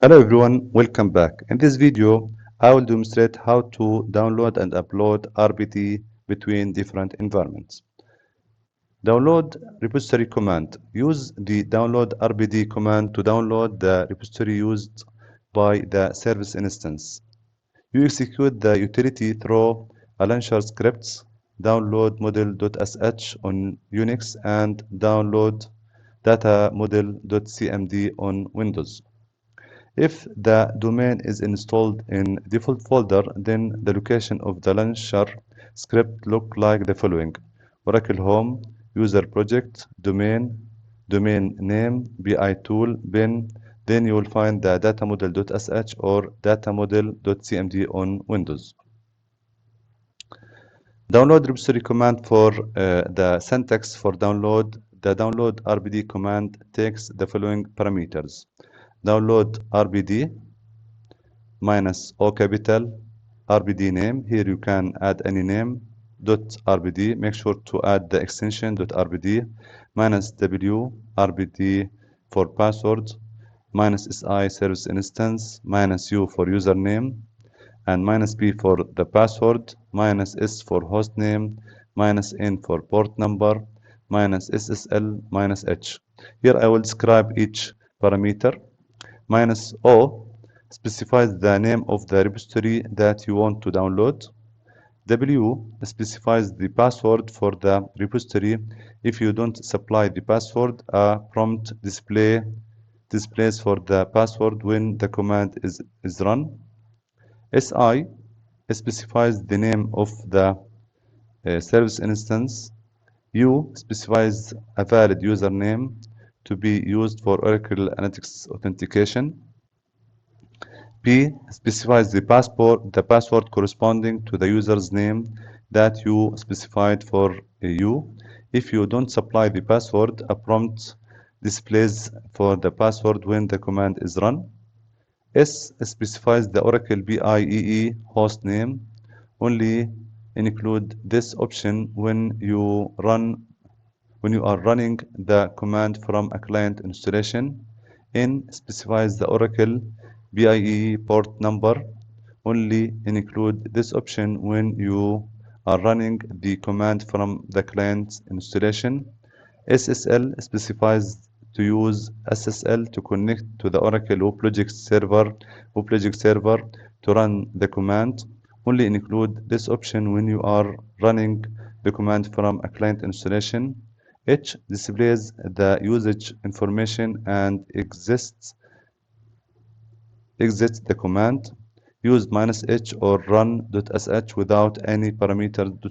Hello everyone, welcome back. In this video, I will demonstrate how to download and upload RPD between different environments. Download repository command. Use the download RPD command to download the repository used by the service instance. You execute the utility through a launcher scripts, download model.sh on Unix and download data model.cmd on Windows. If the domain is installed in default folder, then the location of the launcher script look like the following: Oracle Home, User Project, Domain, Domain Name, BI Tool, bin. Then you will find the data model.sh or data model.cmd on Windows. Download repository command for the syntax for download. The download RPD command takes the following parameters: download RPD minus O capital RPD name. Here you can add any name. Dot RPD. Make sure to add the extension dot RPD minus W RPD for password minus SI service instance minus U for username and minus P for the password minus S for host name minus N for port number minus SSL minus H. Here I will describe each parameter. Minus O specifies the name of the repository that you want to download. W specifies the password for the repository. If you don't supply the password, a prompt displays for the password when the command is run. SI specifies the name of the service instance. U specifies a valid username to be used for Oracle Analytics authentication. P specifies the password corresponding to the user's name that you specified for you. If you don't supply the password, a prompt displays for the password when the command is run. S specifies the Oracle BIEE host name. Only include this option when you are running the command from a client installation. N specifies the Oracle BIE port number. Only include this option when you are running the command from the client's installation. SSL specifies to use SSL to connect to the Oracle WebLogic server to run the command. Only include this option when you are running the command from a client installation. H displays the usage information and exits the command. Use -h or run.sh without any parameter to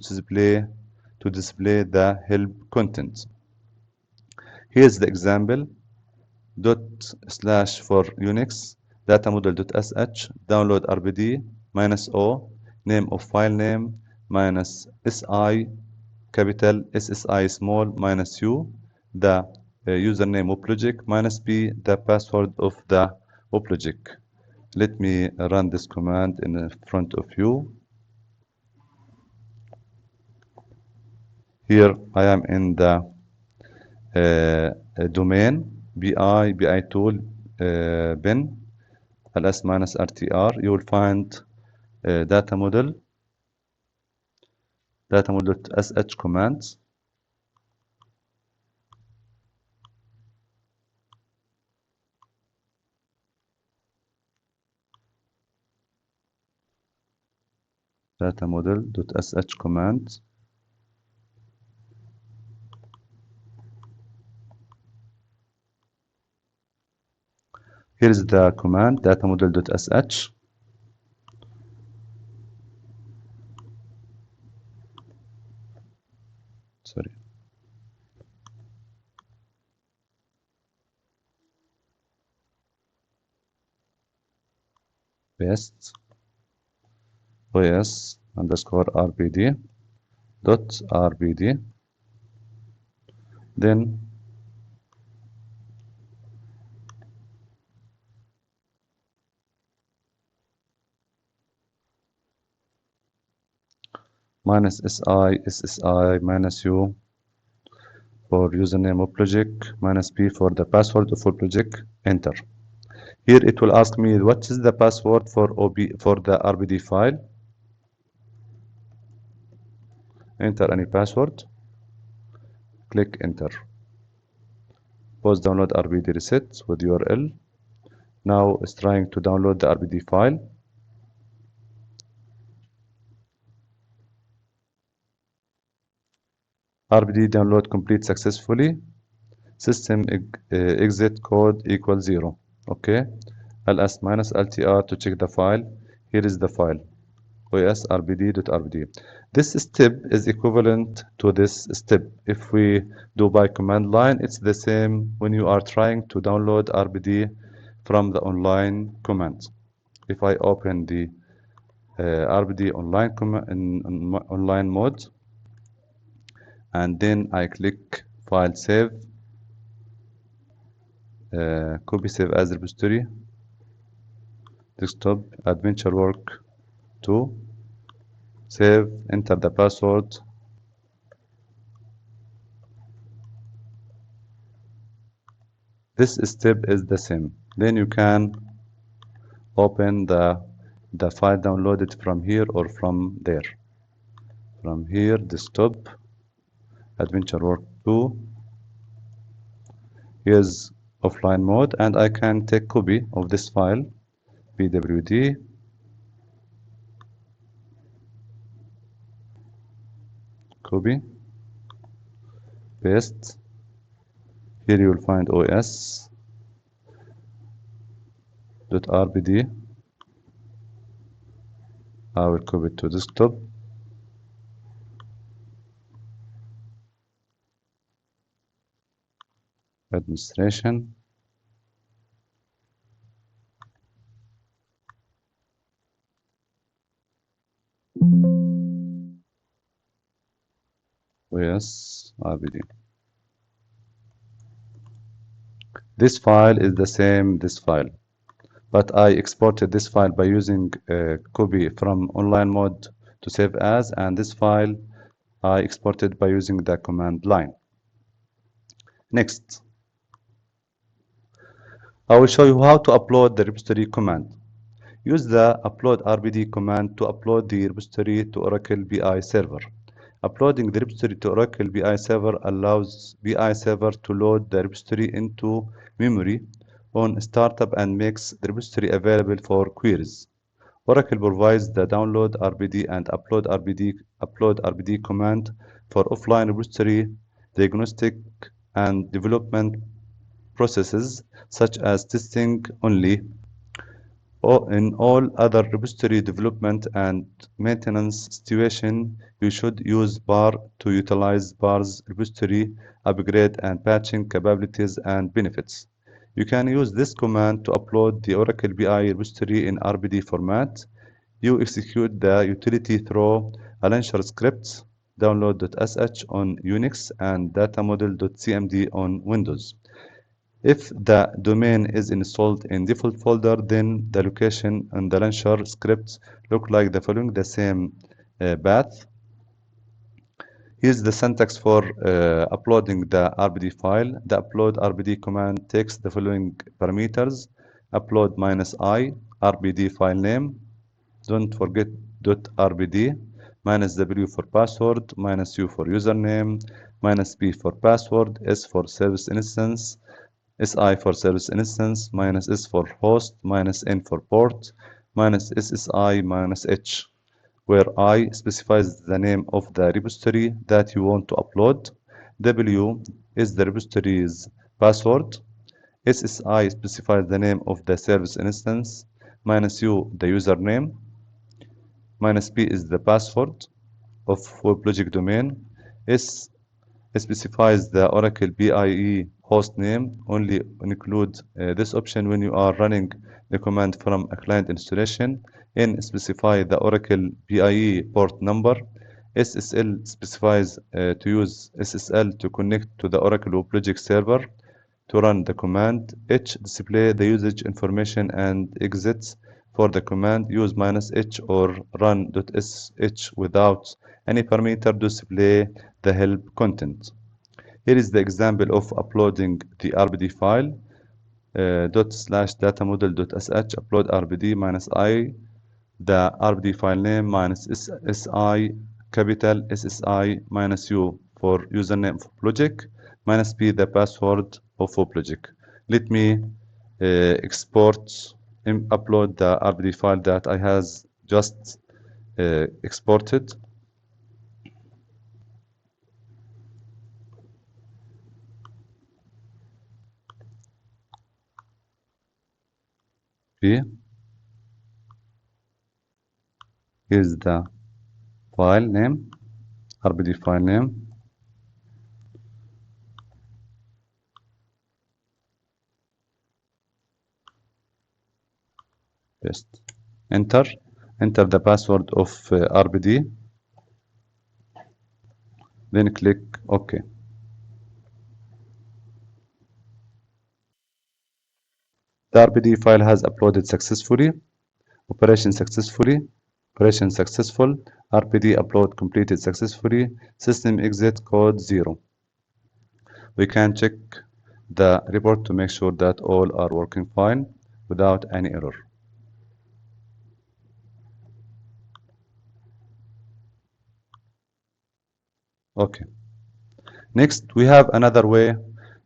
display the help content. Here's the example. / for Unix, data model.sh, download RPD, -o, name of file name, -si, capital SSI small, -u, the username WebLogic, -p, the password of the WebLogic. Let me run this command in front of you. Here I am in the domain BI tool bin ls -rtr. You will find data model.sh commands. Data model.sh commands. Here is the command data model.sh. Sorry. Paste OAS underscore RPD dot RPD. Then -si SSI -u for username WebLogic, -p for the password of WebLogic. Enter. Here it will ask me what is the password for the RPD file. Enter any password. Click enter. Pause download RPD reset with URL. Now it's trying to download the RPD file. RPD download complete successfully. System exit code equals 0. Okay. ls minus ltr to check the file. Here is the file. OAS rpd.rpd. This step is equivalent to this step. If we do by command line, it's the same when you are trying to download RPD from the online command. If I open the RPD online in online mode, and then I click file save, copy save as repository, desktop, adventure work 2, save, enter the password. This step is the same. Then you can open the file downloaded from here or from there. From here, desktop, adventure work 2. Here's offline mode, and I can take copy of this file, pwd, copy, paste. Here you will find os.rpd. I will copy it to desktop. Administration. OAS RPD. This file is the same this file, but I exported this file by using copy from online mode to save as, and this file I exported by using the command line. Next, I will show you how to upload the repository command. Use the upload RPD command to upload the repository to Oracle BI server. Uploading the repository to Oracle BI server allows BI server to load the repository into memory on startup and makes the repository available for queries. Oracle provides the download RPD and upload RPD command for offline repository diagnostic and development processes such as testing only. In all other repository development and maintenance situation, you should use bar to utilize bar's repository upgrade and patching capabilities and benefits. You can use this command to upload the Oracle BI repository in RPD format. You execute the utility through a launcher script, download.sh on Unix and datamodel.cmd on Windows. If the domain is installed in default folder, then the location and the launcher scripts look like the following, the same path. Here's the syntax for uploading the RPD file. The upload RPD command takes the following parameters: upload -i, RPD file name, don't forget .rpd, -w for password, -u for username, -p for password, s for service instance, SI for service instance, -S for host, -N for port, -SSI, -H, where I specifies the name of the repository that you want to upload. W is the repository's password. SSI specifies the name of the service instance, -U the username, -P is the password of WebLogic domain. S specifies the Oracle BIE host name. Only include this option when you are running the command from a client installation. N specify the Oracle BIE port number. SSL specifies to use SSL to connect to the Oracle WebLogic server to run the command. H display the usage information and exits for the command. Use -H or run.sh without any parameter to display the help content. Here is the example of uploading the RPD file. dot slash data model dot sh upload RPD minus I, the RPD file name minus SI capital SSI minus U for username of project minus P the password of a project. Let me export upload the RPD file that I has just exported. Here's the file name, RPD file name. Paste. Enter the password of RPD. Then click OK. The RPD file has uploaded successfully. Operation successfully. Operation successful. RPD upload completed successfully. System exit code 0. We can check the report to make sure that all are working fine without any error. Okay. Next, we have another way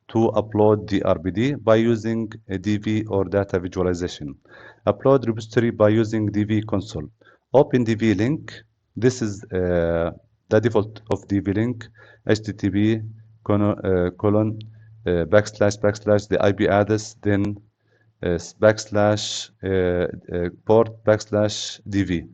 to upload the RPD by using a DV or data visualization. Upload repository by using DV console. Open DV link. This is the default of DV link, HTTP colon backslash the IP address, then backslash port backslash DV.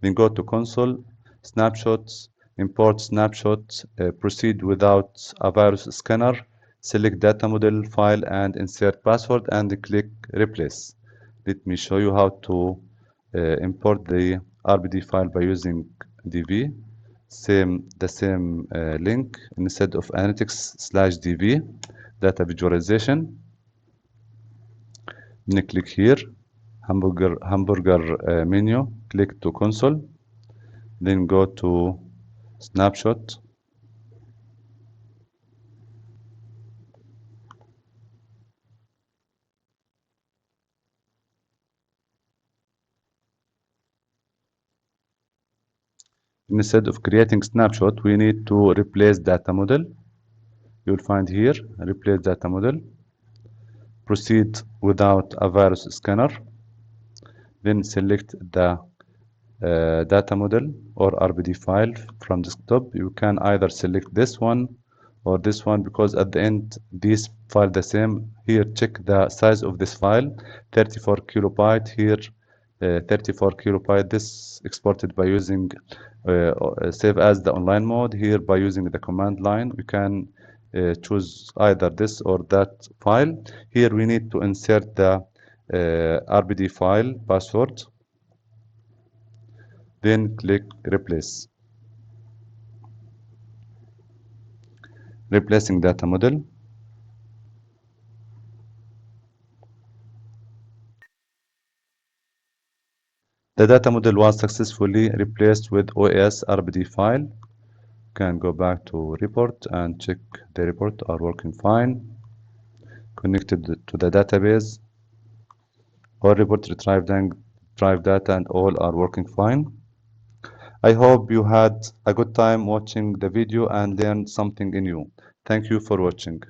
Then go to console, snapshots, import snapshot, proceed without a virus scanner, select data model file and insert password and click replace. Let me show you how to import the RPD file by using DV. The same link instead of analytics/DV data visualization. Then click here, hamburger menu, click to console, then go to snapshot. Instead of creating snapshot, we need to replace data model. You'll find here, replace data model. Proceed without a virus scanner. Then select the data model or RPD file from desktop. You can either select this one or this one because at the end these file the same. Here check the size of this file, 34 kilobyte. Here 34 kilobyte. This exported by using save as the online mode. Here by using the command line we can choose either this or that file. Here we need to insert the RPD file password, then click replace. Replacing data model. The data model was successfully replaced with OAS RPD file. Can go back to report and check the report are working fine. Connected to the database. All report retrieved data and all are working fine. I hope you had a good time watching the video and learned something new. Thank you for watching.